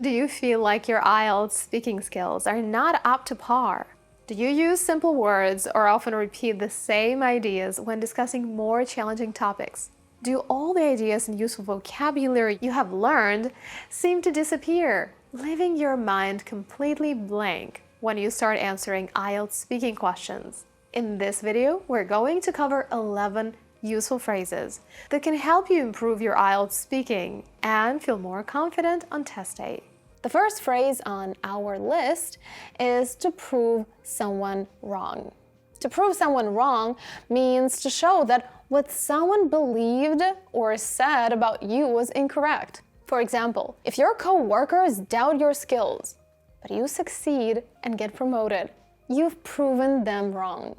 Do you feel like your IELTS speaking skills are not up to par? Do you use simple words or often repeat the same ideas when discussing more challenging topics? Do all the ideas and useful vocabulary you have learned seem to disappear, leaving your mind completely blank when you start answering IELTS speaking questions? In this video, we're going to cover 11 useful phrases that can help you improve your IELTS speaking and feel more confident on test day. The first phrase on our list is to prove someone wrong. To prove someone wrong means to show that what someone believed or said about you was incorrect. For example, if your co-workers doubt your skills, but you succeed and get promoted, you've proven them wrong.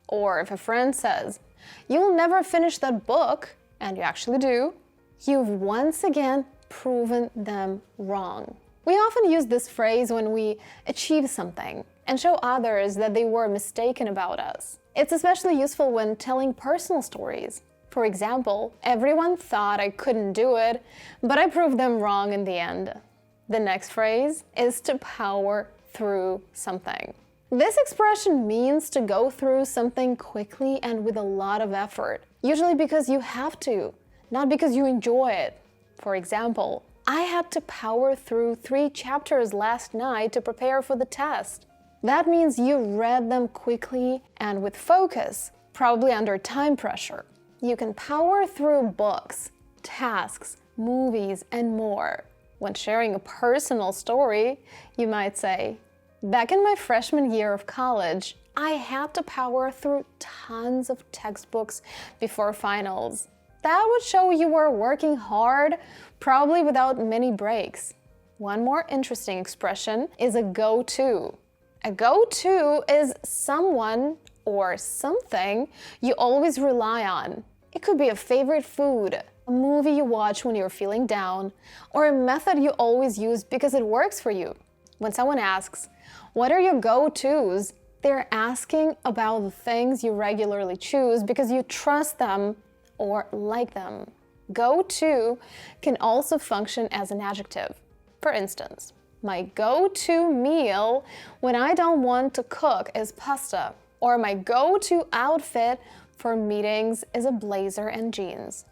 Or if a friend says, "You'll never finish that book," and you actually do, you've once again proven them wrong. We often use this phrase when we achieve something and show others that they were mistaken about us. It's especially useful when telling personal stories. For example, "Everyone thought I couldn't do it, but I proved them wrong in the end." The next phrase is to power through something. This expression means to go through something quickly and with a lot of effort, usually because you have to, not because you enjoy it. For example, "I had to power through 3 chapters last night to prepare for the test." That means you read them quickly and with focus, probably under time pressure. You can power through books, tasks, movies, and more. When sharing a personal story, you might say, "Back in my freshman year of college, I had to power through tons of textbooks before finals." That would show you were working hard, probably without many breaks. One more interesting expression is a go-to. A go-to is someone or something you always rely on. It could be a favorite food, a movie you watch when you're feeling down, or a method you always use because it works for you. When someone asks, "What are your go-tos?" they're asking about the things you regularly choose because you trust them or like them. Go-to can also function as an adjective. For instance, "My go-to meal when I don't want to cook is pasta," or "My go-to outfit for meetings is a blazer and jeans."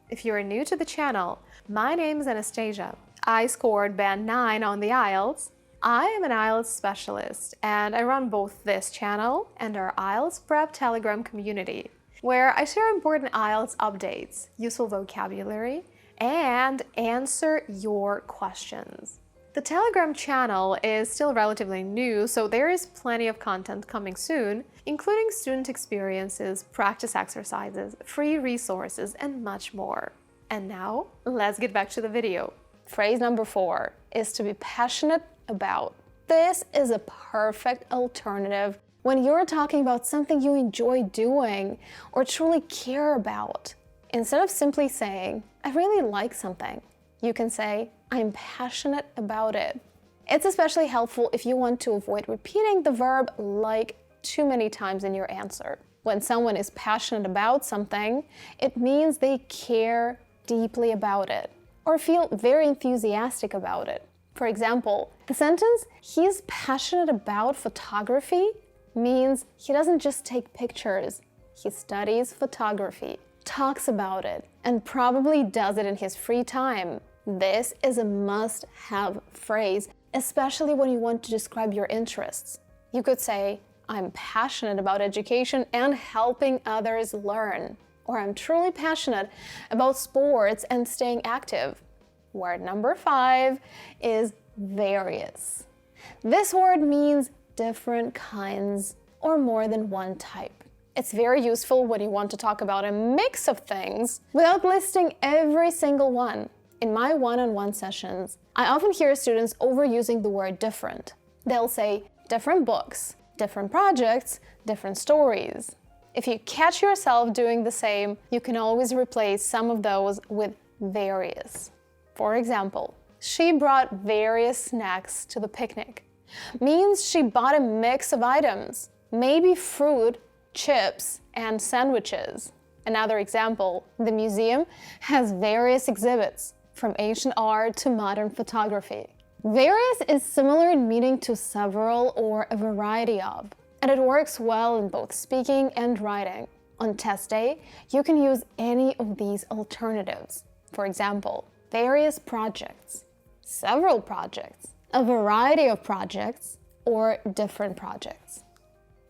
If you're new to the channel, my name is Anastasia. I scored Band 9 on the IELTS. I am an IELTS specialist, and I run both this channel and our IELTS Prep Telegram community, where I share important IELTS updates, useful vocabulary, and answer your questions. The Telegram channel is still relatively new, so there is plenty of content coming soon, including student experiences, practice exercises, free resources, and much more. And now, let's get back to the video. Phrase number 4 is to be passionate about. This is a perfect alternative when you're talking about something you enjoy doing or truly care about. Instead of simply saying, "I really like something," you can say, "I'm passionate about it." It's especially helpful if you want to avoid repeating the verb "like" too many times in your answer. When someone is passionate about something, it means they care deeply about it or feel very enthusiastic about it. For example, the sentence, "He's passionate about photography," means he doesn't just take pictures. He studies photography, talks about it, and probably does it in his free time. This is a must-have phrase, especially when you want to describe your interests. You could say, "I'm passionate about education and helping others learn," or "I'm truly passionate about sports and staying active." Word number 5 is various. This word means different kinds or more than one type. It's very useful when you want to talk about a mix of things without listing every single one. In my one-on-one sessions, I often hear students overusing the word different. They'll say different books, different projects, different stories. If you catch yourself doing the same, you can always replace some of those with various. For example, "She brought various snacks to the picnic," means she bought a mix of items, maybe fruit, chips, and sandwiches. Another example, "The museum has various exhibits, from ancient art to modern photography." Various is similar in meaning to several or a variety of, and it works well in both speaking and writing. On test day, you can use any of these alternatives. For example, various projects, several projects, a variety of projects, or different projects.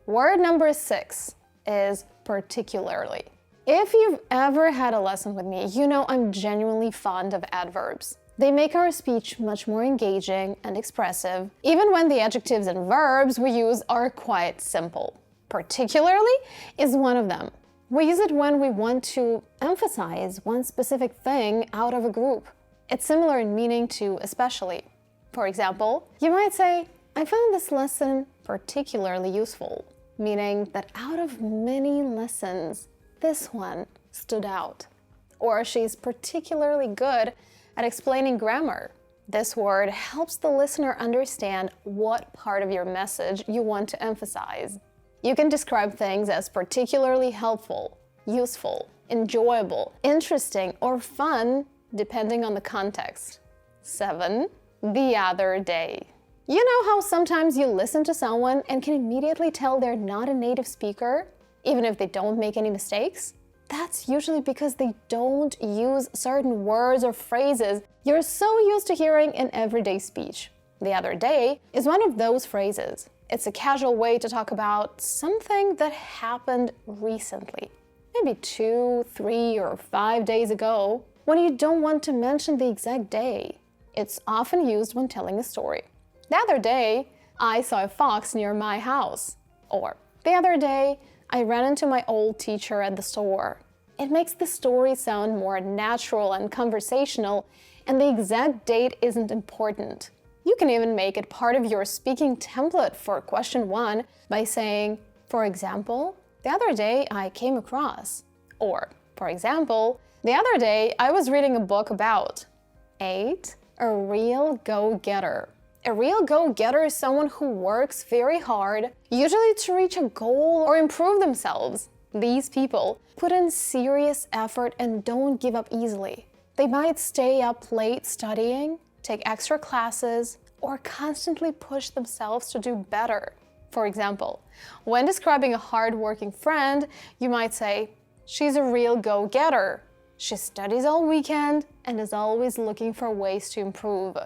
Word number 6 is particularly. If you've ever had a lesson with me, you know I'm genuinely fond of adverbs. They make our speech much more engaging and expressive, even when the adjectives and verbs we use are quite simple. Particularly is one of them. We use it when we want to emphasize one specific thing out of a group. It's similar in meaning to especially. For example, you might say, I found this lesson particularly useful, meaning that out of many lessons, this one stood out. Or she's particularly good at explaining grammar. This word helps the listener understand what part of your message you want to emphasize. You can describe things as particularly helpful, useful, enjoyable, interesting, or fun, depending on the context. 7. The other day. You know how sometimes you listen to someone and can immediately tell they're not a native speaker, even if they don't make any mistakes? That's usually because they don't use certain words or phrases you're so used to hearing in everyday speech. The other day is one of those phrases. It's a casual way to talk about something that happened recently, maybe 2, 3, or 5 days ago, when you don't want to mention the exact day. It's often used when telling a story. The other day, I saw a fox near my house. Or, the other day, I ran into my old teacher at the store. It makes the story sound more natural and conversational, and the exact date isn't important. You can even make it part of your speaking template for question 1 by saying, for example, the other day I came across. Or, for example, the other day I was reading a book about. 8. A real go-getter. A real go-getter is someone who works very hard, usually to reach a goal or improve themselves. These people put in serious effort and don't give up easily. They might stay up late studying, take extra classes, or constantly push themselves to do better. For example, when describing a hard-working friend, you might say, she's a real go-getter. She studies all weekend and is always looking for ways to improve.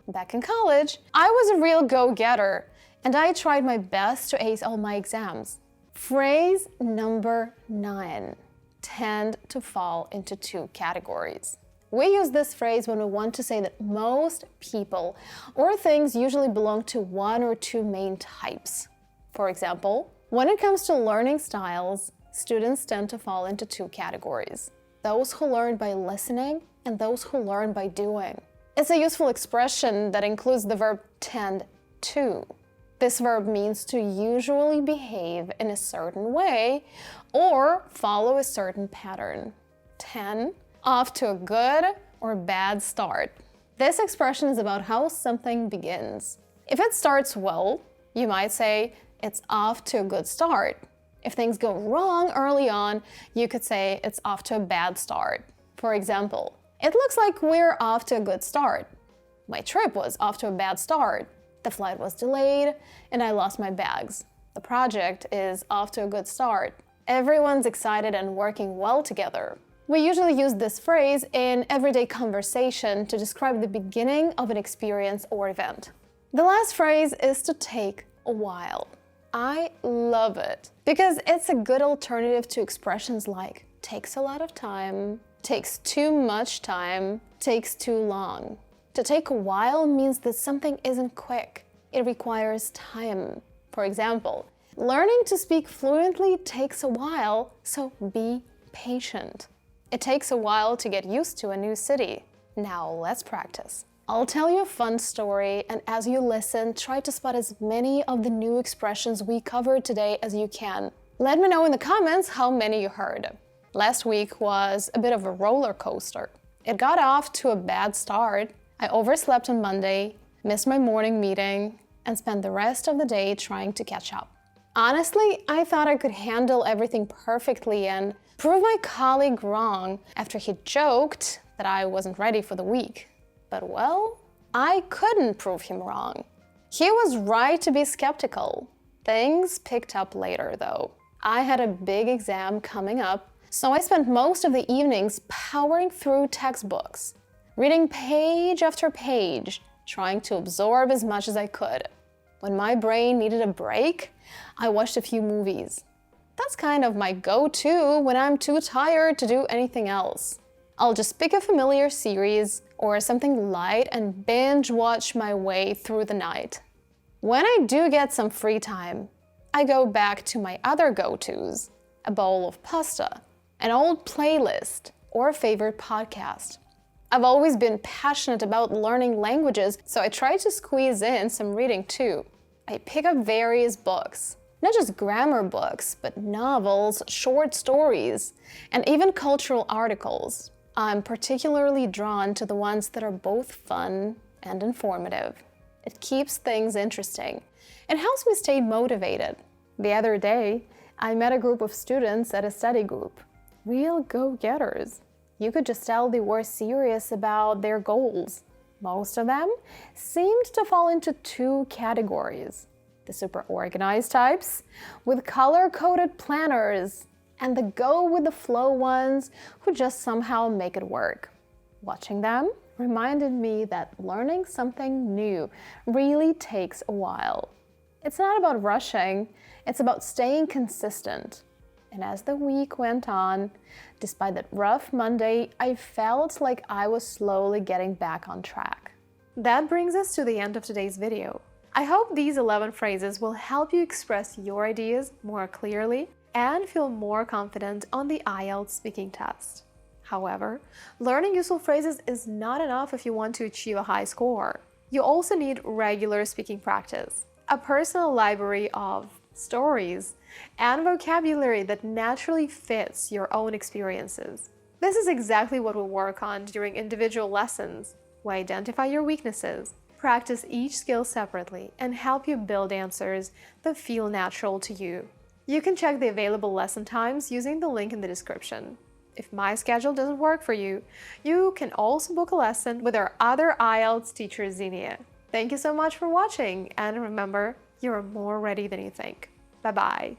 Back in college, I was a real go-getter, and I tried my best to ace all my exams. Phrase number 9. Tend to fall into 2 categories. We use this phrase when we want to say that most people or things usually belong to 1 or 2 main types. For example, when it comes to learning styles, students tend to fall into 2 categories. Those who learn by listening and those who learn by doing. It's a useful expression that includes the verb tend to. This verb means to usually behave in a certain way or follow a certain pattern. 10. Off to a good or bad start. This expression is about how something begins. If it starts well, you might say it's off to a good start. If things go wrong early on, you could say it's off to a bad start. For example, it looks like we're off to a good start. My trip was off to a bad start. The flight was delayed, and I lost my bags. The project is off to a good start. Everyone's excited and working well together. We usually use this phrase in everyday conversation to describe the beginning of an experience or event. The last phrase is to take a while. I love it because it's a good alternative to expressions like takes a lot of time, takes too much time, takes too long. To take a while means that something isn't quick. It requires time. For example, learning to speak fluently takes a while, so be patient. It takes a while to get used to a new city. Now let's practice. I'll tell you a fun story, and as you listen, try to spot as many of the new expressions we covered today as you can. Let me know in the comments how many you heard. Last week was a bit of a roller coaster. It got off to a bad start. I overslept on Monday, missed my morning meeting, and spent the rest of the day trying to catch up. Honestly, I thought I could handle everything perfectly and prove my colleague wrong after he joked that I wasn't ready for the week. But well, I couldn't prove him wrong. He was right to be skeptical. Things picked up later, though. I had a big exam coming up, so I spent most of the evenings powering through textbooks, reading page after page, trying to absorb as much as I could. When my brain needed a break, I watched a few movies. That's kind of my go-to when I'm too tired to do anything else. I'll just pick a familiar series or something light and binge watch my way through the night. When I do get some free time, I go back to my other go-tos, a bowl of pasta, an old playlist, or a favorite podcast. I've always been passionate about learning languages, so I try to squeeze in some reading too. I pick up various books, not just grammar books, but novels, short stories, and even cultural articles. I'm particularly drawn to the ones that are both fun and informative. It keeps things interesting. It helps me stay motivated. The other day, I met a group of students at a study group. Real go-getters. You could just tell they were serious about their goals. Most of them seemed to fall into two categories: the super organized types with color-coded planners, and the go-with-the-flow ones who just somehow make it work. Watching them reminded me that learning something new really takes a while. It's not about rushing, it's about staying consistent. And as the week went on, despite that rough Monday, I felt like I was slowly getting back on track. That brings us to the end of today's video. I hope these 11 phrases will help you express your ideas more clearly and feel more confident on the IELTS speaking test. However, learning useful phrases is not enough if you want to achieve a high score. You also need regular speaking practice, a personal library of stories, and vocabulary that naturally fits your own experiences. This is exactly what we'll work on during individual lessons. We identify your weaknesses, practice each skill separately, and help you build answers that feel natural to you. You can check the available lesson times using the link in the description. If my schedule doesn't work for you, you can also book a lesson with our other IELTS teacher, Xenia. Thank you so much for watching, and remember, you're more ready than you think. Bye-bye.